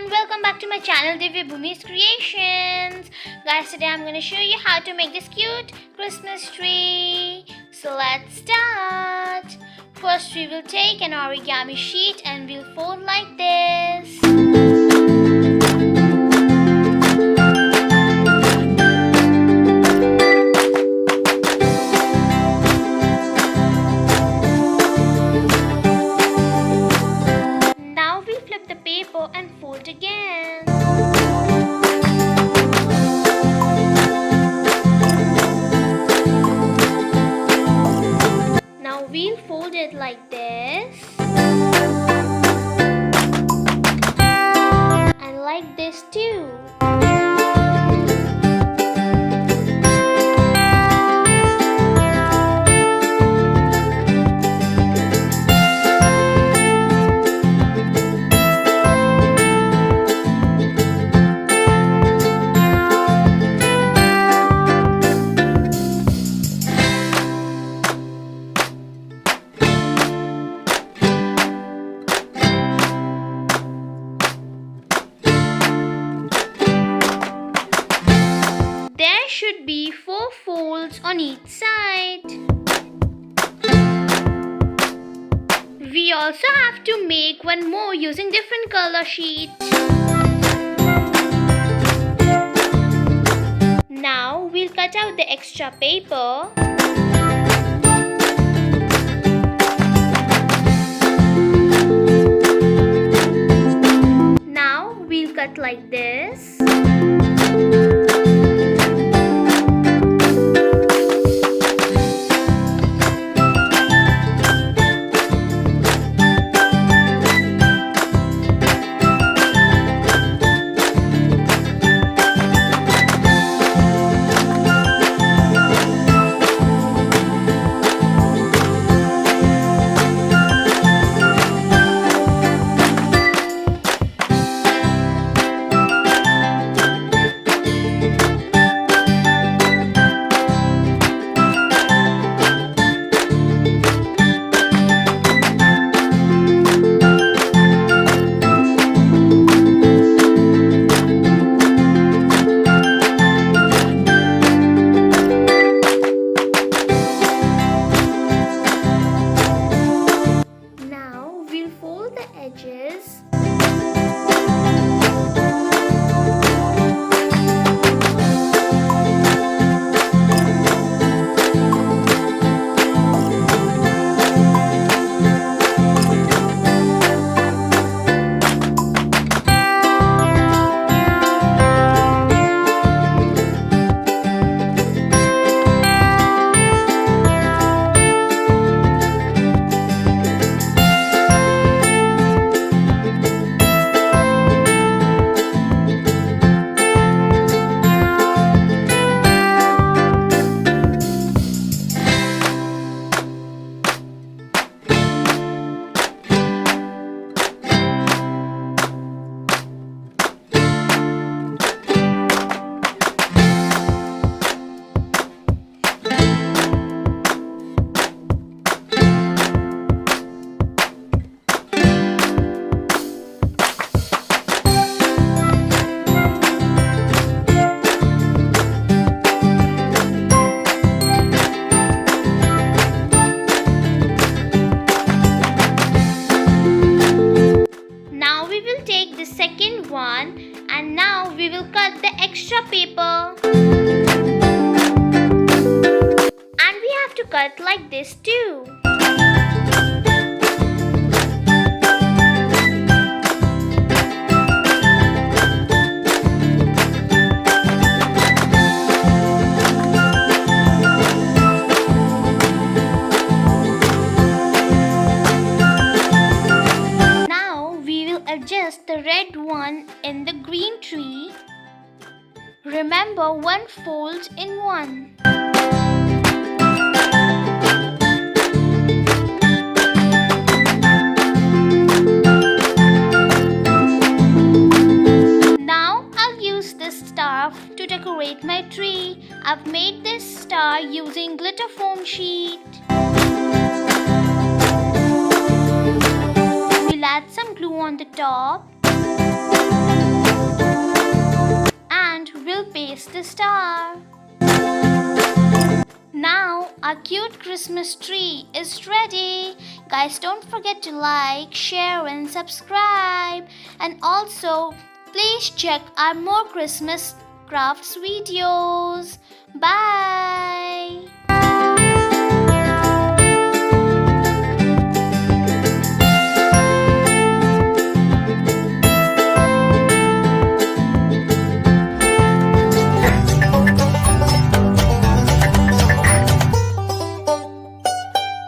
everyone, welcome back to my channel Divya Bhumi's Creations. Guys, today I'm going to show you how to make this cute Christmas tree. So let's start. First we will take an origami sheet and we'll fold like this. And fold again. Now we'll fold it like this and like this too. There should be 4 folds on each side. We also have to make one more using different color sheet. Now we'll cut out the extra paper. Now we'll cut like this. Edges. Take the second one and now we will cut the extra paper, and we have to cut like this too. Adjust the red one in the green tree. Remember, one folds in one. Now I'll use this star to decorate my tree. I've made this star using glitter foam sheet. We'll add some glue on the top. And we'll paste the star. Now our cute Christmas tree is ready. Guys, don't forget to like, share and subscribe. And also, please check our more Christmas crafts videos. Bye.